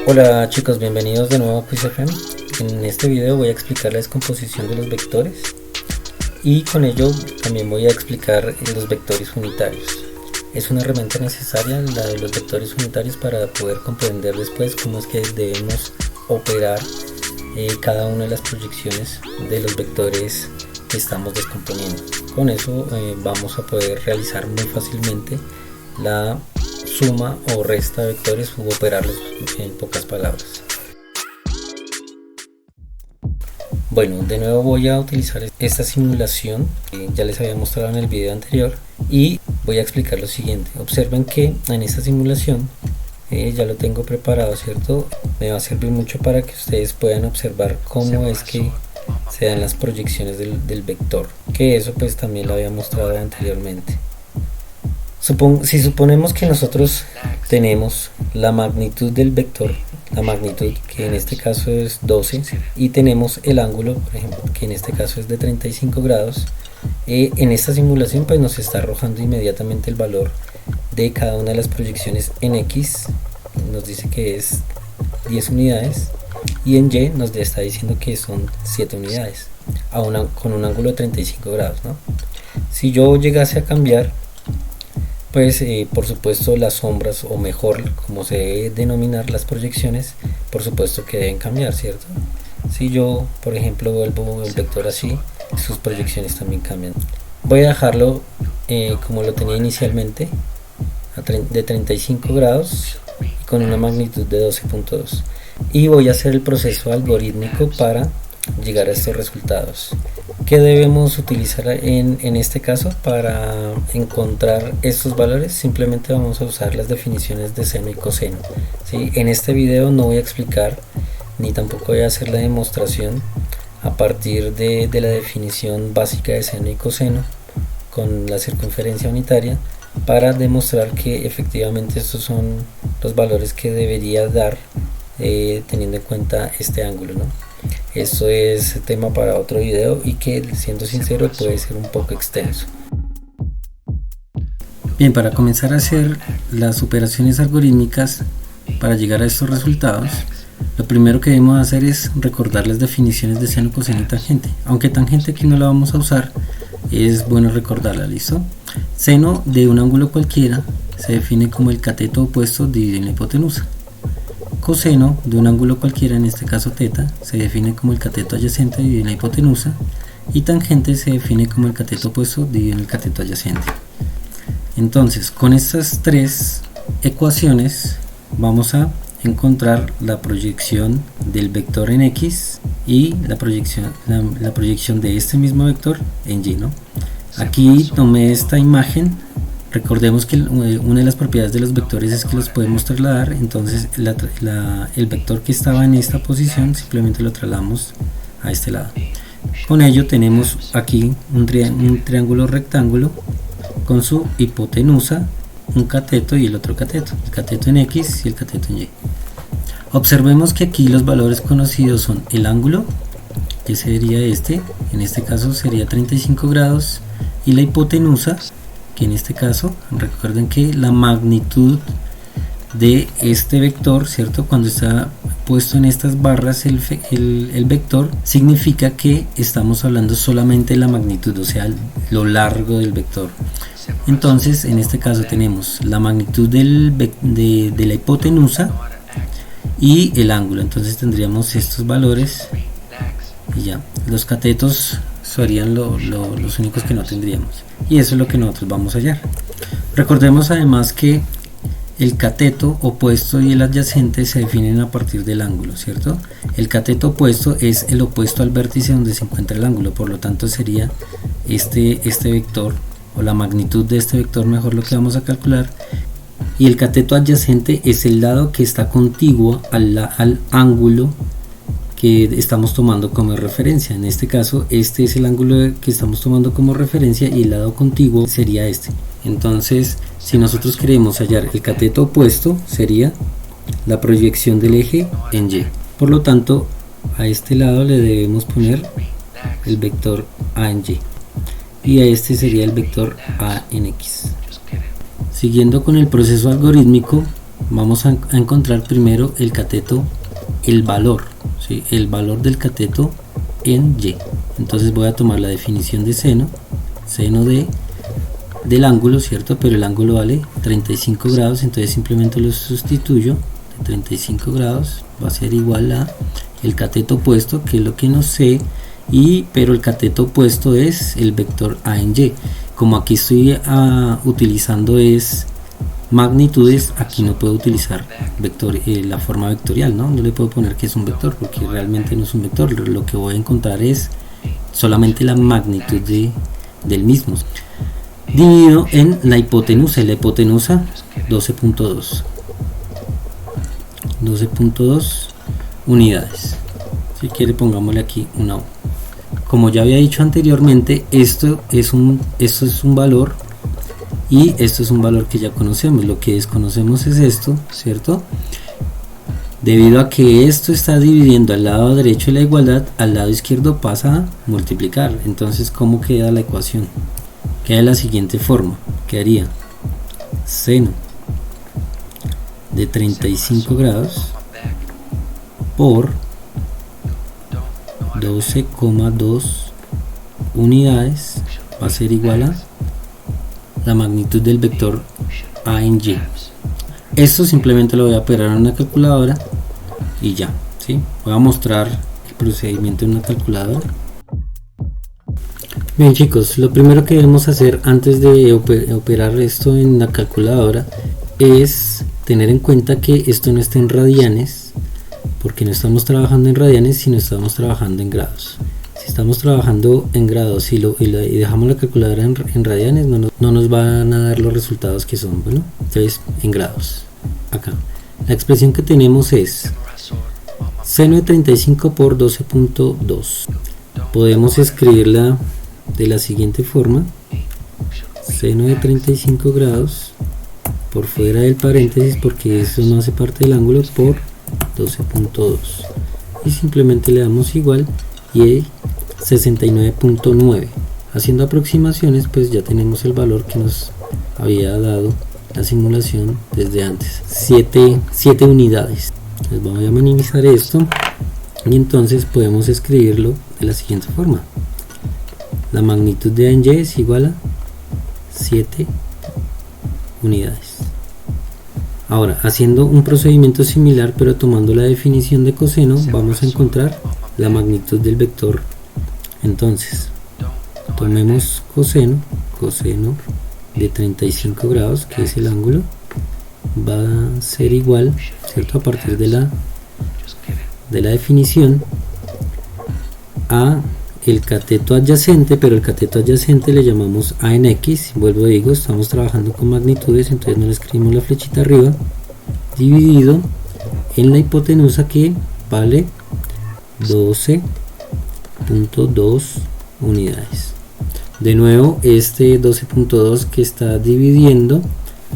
Hola chicos, bienvenidos de nuevo a QuizFM. En este video voy a explicar la descomposición de los vectores y con ello también voy a explicar los vectores unitarios. Es una herramienta necesaria la de los vectores unitarios para poder comprender después cómo es que debemos operar cada una de las proyecciones de los vectores que estamos descomponiendo. Con eso vamos a poder realizar muy fácilmente la suma o resta de vectores u operarlos en pocas palabras. Bueno, de nuevo voy a utilizar esta simulación que ya les había mostrado en el video anterior y voy a explicar lo siguiente. Observen que en esta simulación ya lo tengo preparado, ¿cierto? Me va a servir mucho para que ustedes puedan observar cómo es que se dan las proyecciones del vector, que eso pues también lo había mostrado anteriormente. Si suponemos que nosotros tenemos la magnitud del vector, la magnitud que en este caso es 12, y tenemos el ángulo, por ejemplo, que en este caso es de 35 grados, en esta simulación pues nos está arrojando inmediatamente el valor de cada una de las proyecciones en X, nos dice que es 10 unidades, y en Y nos está diciendo que son 7 unidades, con un ángulo de 35 grados, ¿no? Si yo llegase a cambiar, pues por supuesto las sombras, o mejor como se debe denominar las proyecciones, por supuesto que deben cambiar, ¿cierto? Si yo por ejemplo vuelvo el vector así, sus proyecciones también cambian. Voy a dejarlo como lo tenía inicialmente, de 35 grados y con una magnitud de 12.2, y voy a hacer el proceso algorítmico para llegar a estos resultados. ¿Qué debemos utilizar en este caso para encontrar estos valores? Simplemente vamos a usar las definiciones de seno y coseno, ¿sí? En este video no voy a explicar ni tampoco voy a hacer la demostración a partir de la definición básica de seno y coseno con la circunferencia unitaria, para demostrar que efectivamente estos son los valores que debería dar teniendo en cuenta este ángulo, ¿no? Esto es tema para otro video y que, siendo sincero, puede ser un poco extenso. Bien, para comenzar a hacer las operaciones algorítmicas para llegar a estos resultados, lo primero que debemos hacer es recordar las definiciones de seno, coseno y tangente. Aunque tangente aquí no la vamos a usar, es bueno recordarla, ¿listo? Seno de un ángulo cualquiera se define como el cateto opuesto dividido en la hipotenusa. Coseno de un ángulo cualquiera, en este caso θ, se define como el cateto adyacente dividido en la hipotenusa, y tangente se define como el cateto opuesto dividido en el cateto adyacente. Entonces, con estas tres ecuaciones vamos a encontrar la proyección del vector en X y la proyección de este mismo vector en Y, ¿no? Aquí tomé esta imagen. Recordemos que una de las propiedades de los vectores es que los podemos trasladar, entonces el vector que estaba en esta posición simplemente lo trasladamos a este lado. Con ello tenemos aquí un triángulo rectángulo con su hipotenusa, un cateto y el otro cateto, el cateto en X y el cateto en Y. Observemos que aquí los valores conocidos son el ángulo, que sería en este caso sería 35 grados, y la hipotenusa, que en este caso, recuerden que la magnitud de este vector, ¿cierto? Cuando está puesto en estas barras el vector, significa que estamos hablando solamente de la magnitud, o sea, lo largo del vector. Entonces, en este caso tenemos la magnitud de la hipotenusa y el ángulo. Entonces tendríamos estos valores y ya. Los catetos serían los únicos que no tendríamos, y eso es lo que nosotros vamos a hallar. Recordemos además que el cateto opuesto y el adyacente se definen a partir del ángulo, ¿cierto? El cateto opuesto es el opuesto al vértice donde se encuentra el ángulo, por lo tanto sería este vector, o la magnitud de este vector, mejor, lo que vamos a calcular. Y el cateto adyacente es el lado que está contiguo al ángulo que estamos tomando como referencia. En este caso, este es el ángulo que estamos tomando como referencia y el lado contiguo sería este. Entonces, si nosotros queremos hallar el cateto opuesto, sería la proyección del eje en Y. Por lo tanto, a este lado le debemos poner el vector A en Y, y a este sería el vector A en X. Siguiendo con el proceso algorítmico, vamos a encontrar primero el cateto, el valor, ¿sí? El valor del cateto en Y. Entonces voy a tomar la definición de seno del ángulo, ¿cierto? Pero el ángulo vale 35 grados, entonces simplemente lo sustituyo. De 35 grados va a ser igual a el cateto opuesto, que es lo que no sé, pero el cateto opuesto es el vector A en Y. Como aquí estoy utilizando es magnitudes, aquí no puedo utilizar la forma vectorial, ¿no? No le puedo poner que es un vector porque realmente no es un vector. Lo que voy a encontrar es solamente la magnitud del mismo, dividido en la hipotenusa. Y la hipotenusa 12.2 unidades. Si quiere pongámosle aquí una U. Como ya había dicho anteriormente, esto es un valor y esto es un valor que ya conocemos. Lo que desconocemos es esto, ¿cierto? Debido a que esto está dividiendo al lado derecho de la igualdad, al lado izquierdo pasa a multiplicar. Entonces, ¿cómo queda la ecuación? Queda de la siguiente forma. Quedaría seno de 35 grados por 12,2 unidades va a ser igual a la magnitud del vector A en Y. Esto simplemente lo voy a operar en una calculadora y ya, ¿sí? Voy a mostrar el procedimiento en una calculadora. Bien, chicos, lo primero que debemos hacer antes de operar esto en la calculadora es tener en cuenta que esto no está en radianes, porque no estamos trabajando en radianes, sino estamos trabajando en grados. Si estamos trabajando en grados y dejamos la calculadora en radianes, no nos van a dar los resultados que son. Bueno, entonces en grados. Acá la expresión que tenemos es seno de 35 por 12.2. Podemos escribirla de la siguiente forma: seno de 35 grados por fuera del paréntesis, porque eso no hace parte del ángulo, por 12.2, y simplemente le damos igual y 69.9. haciendo aproximaciones, pues ya tenemos el valor que nos había dado la simulación desde antes, 7 unidades. Les voy a minimizar esto y entonces podemos escribirlo de la siguiente forma: la magnitud de A en Y es igual a 7 unidades. Ahora, haciendo un procedimiento similar pero tomando la definición de coseno, vamos a encontrar la magnitud del vector. Entonces tomemos coseno de 35 grados, que es el ángulo, va a ser igual, ¿cierto?, a partir de la definición, a el cateto adyacente, pero el cateto adyacente le llamamos A en X. Vuelvo a digo, estamos trabajando con magnitudes, entonces no le escribimos la flechita arriba, dividido en la hipotenusa, que vale 12.2 unidades. De nuevo, este 12.2 que está dividiendo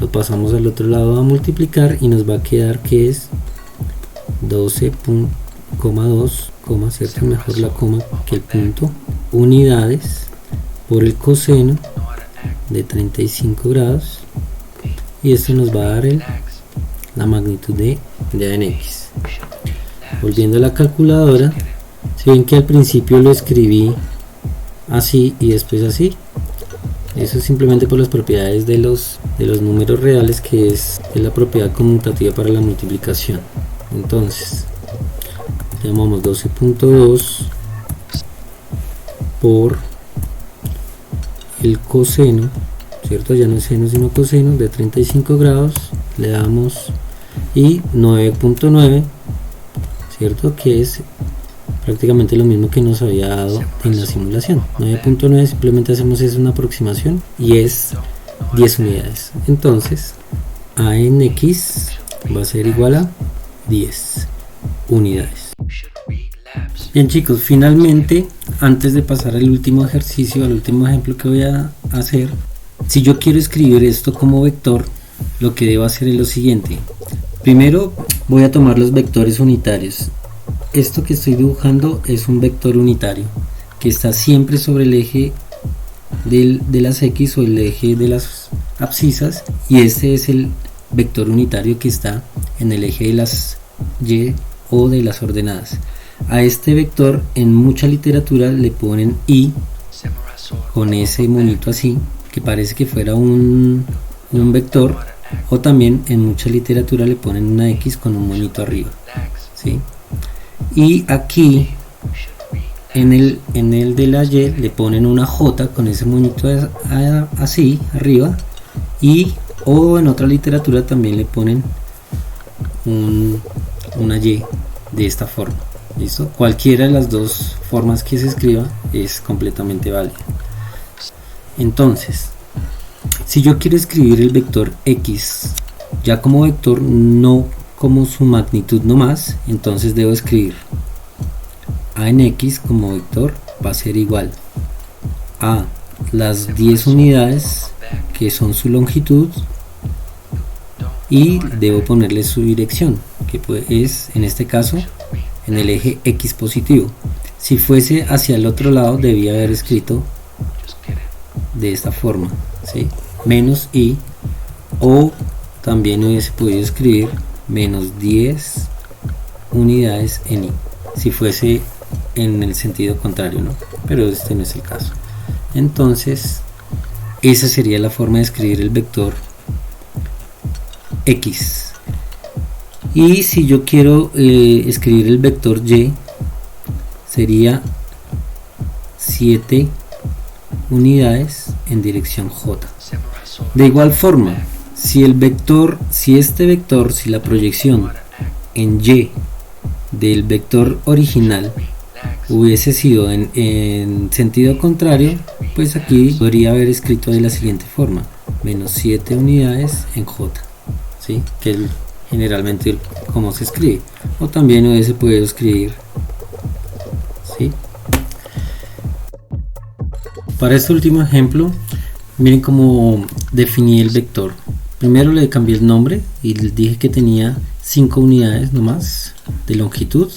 lo pasamos al otro lado a multiplicar y nos va a quedar que es 12.2, ¿cierto? Mejor la coma que el punto, unidades por el coseno de 35 grados, y esto nos va a dar la magnitud de A en X. Volviendo a la calculadora, si ven que al principio lo escribí así y después así, eso es simplemente por las propiedades de los números reales, que es la propiedad conmutativa para la multiplicación. Entonces llamamos 12.2 por el coseno, ¿cierto? Ya no es seno sino coseno de 35 grados, le damos y 9.9, ¿cierto?, que es prácticamente lo mismo que nos había dado en la simulación. 9.9, simplemente hacemos una aproximación y es 10 unidades. Entonces A en X va a ser igual a 10 unidades. Bien, chicos, finalmente, antes de pasar al último ejercicio, al último ejemplo que voy a hacer, si yo quiero escribir esto como vector, lo que debo hacer es lo siguiente. Primero voy a tomar los vectores unitarios. Esto que estoy dibujando es un vector unitario que está siempre sobre el eje de las X o el eje de las abscisas, y este es el vector unitario que está en el eje de las y o de las ordenadas. A este vector en mucha literatura le ponen i con ese monito así, que parece que fuera un vector, o también en mucha literatura le ponen una x con un monito arriba, ¿sí? Y aquí en el de la y le ponen una j con ese monito así arriba, y o en otra literatura también le ponen una y de esta forma. ¿Listo? Cualquiera de las dos formas que se escriba es completamente válida. Entonces, si yo quiero escribir el vector x ya como vector, no como su magnitud nomás, entonces debo escribir a en x como vector va a ser igual a las 10 unidades que son su longitud, y debo ponerle su dirección, que es en este caso en el eje x positivo. Si fuese hacia el otro lado, debía haber escrito de esta forma, ¿sí? Menos i, o también hubiese podido escribir menos 10 unidades en i, si fuese en el sentido contrario, ¿no? Pero este no es el caso. Entonces, esa sería la forma de escribir el vector x. Y si yo quiero escribir el vector y, sería 7 unidades en dirección j. De igual forma, si la proyección en y del vector original hubiese sido en sentido contrario, pues aquí podría haber escrito de la siguiente forma: menos 7 unidades en j, ¿sí? Que es generalmente como se escribe, o también hubiese podido escribir, ¿sí? Para este último ejemplo, miren cómo definí el vector. Primero le cambié el nombre y les dije que tenía 5 unidades nomás de longitud,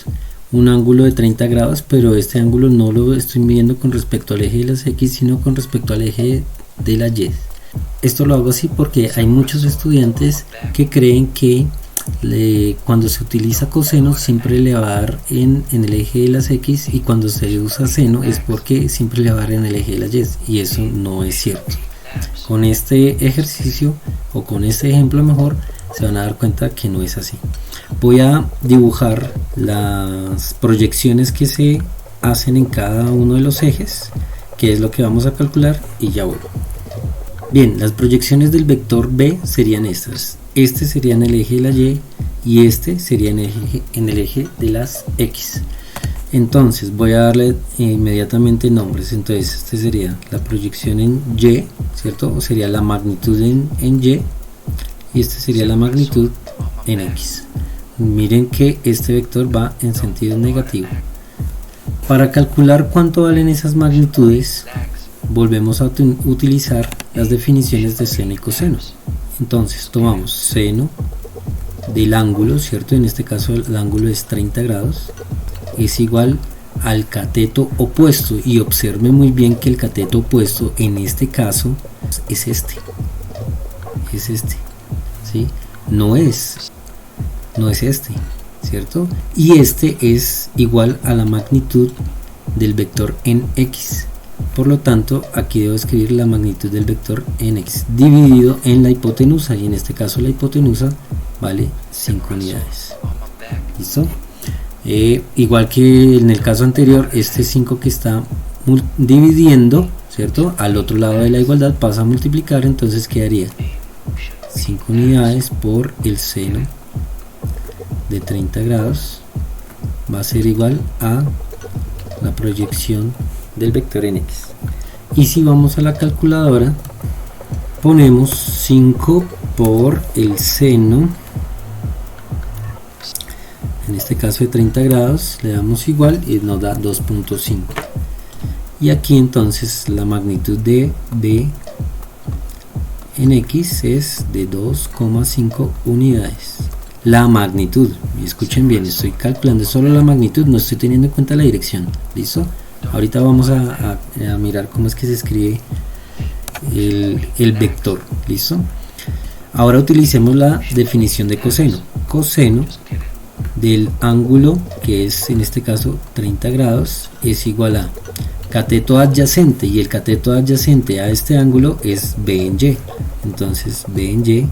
un ángulo de 30 grados, pero este ángulo no lo estoy midiendo con respecto al eje de las x, sino con respecto al eje de la y. Esto lo hago así porque hay muchos estudiantes que creen que cuando se utiliza coseno siempre le va a dar en el eje de las x, y cuando se usa seno es porque siempre le va a dar en el eje de las y eso no es cierto. Con este ejercicio, o con este ejemplo mejor, se van a dar cuenta que no es así. Voy a dibujar las proyecciones que se hacen en cada uno de los ejes, que es lo que vamos a calcular, y ya vuelvo. Bien, las proyecciones del vector b serían estas. Este sería en el eje de la y este sería en el eje de las x. Entonces voy a darle inmediatamente nombres. Entonces este sería la proyección en y, ¿cierto? O sería la magnitud en y, y este sería la magnitud en x. Miren que este vector va en sentido negativo. Para calcular cuánto valen esas magnitudes, volvemos a utilizar las definiciones de seno y coseno. Entonces tomamos seno del ángulo, ¿cierto? En este caso el ángulo es 30 grados, es igual al cateto opuesto, y observe muy bien que el cateto opuesto en este caso es este, ¿sí? No es este, ¿cierto? Y este es igual a la magnitud del vector en x. Por lo tanto, aquí debo escribir la magnitud del vector en x dividido en la hipotenusa, y en este caso la hipotenusa vale 5 unidades. ¿Listo? Igual que en el caso anterior, este 5 que está dividiendo, ¿cierto?, al otro lado de la igualdad pasa a multiplicar, entonces quedaría 5 unidades por el seno de 30 grados va a ser igual a la proyección del vector en x. Y si vamos a la calculadora, ponemos 5 por el seno, en este caso de 30 grados, le damos igual y nos da 2.5. Y aquí entonces la magnitud de b en x es de 2,5 unidades. La magnitud, y escuchen bien, estoy calculando solo la magnitud, no estoy teniendo en cuenta la dirección. ¿Listo? Ahorita vamos a mirar cómo es que se escribe el vector. ¿Listo? Ahora utilicemos la definición de coseno. Coseno del ángulo, que es en este caso 30 grados, es igual a cateto adyacente, y el cateto adyacente a este ángulo es B en Y. Entonces B en Y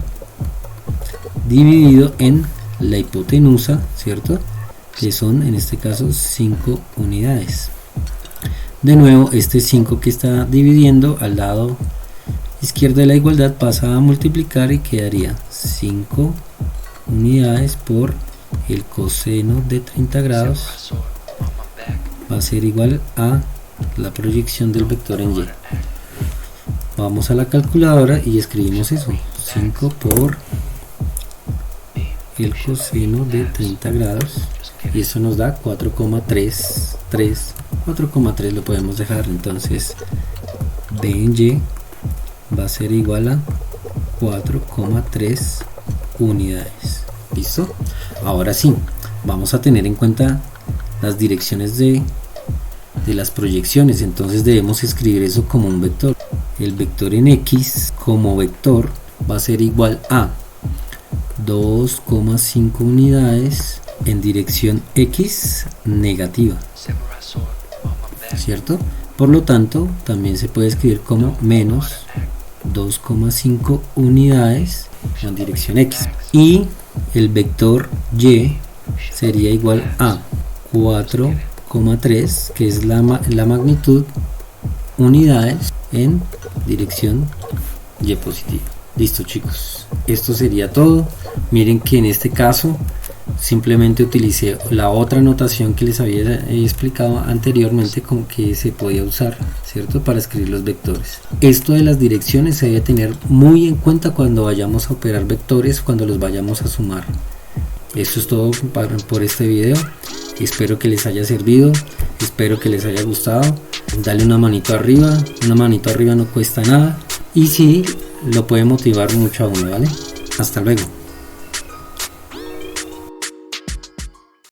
dividido en la hipotenusa, ¿cierto? Que son en este caso 5 unidades. De nuevo, este 5 que está dividiendo al lado izquierdo de la igualdad pasa a multiplicar y quedaría 5 unidades por el coseno de 30 grados, va a ser igual a la proyección del vector en Y. Vamos a la calculadora y escribimos eso, 5 por el coseno de 30 grados, y eso nos da 4,3 lo podemos dejar. Entonces B en Y va a ser igual a 4,3 unidades. ¿Listo? Ahora sí, vamos a tener en cuenta las direcciones de las proyecciones. Entonces debemos escribir eso como un vector. El vector en X como vector va a ser igual a 2,5 unidades en dirección X negativa, ¿cierto? Por lo tanto, también se puede escribir como menos 2,5 unidades en dirección X. Y el vector Y sería igual a 4,3, que es la magnitud, unidades en dirección Y positiva. Listo, chicos, esto sería todo. Miren que en este caso simplemente utilicé la otra notación que les había explicado anteriormente, con que se podía usar, ¿cierto?, para escribir los vectores. Esto de las direcciones se debe tener muy en cuenta cuando vayamos a operar vectores, cuando los vayamos a sumar. Esto es todo por este video. Espero que les haya servido, espero que les haya gustado. Dale una manito arriba no cuesta nada, y sí, lo puede motivar mucho a uno, ¿vale? Hasta luego.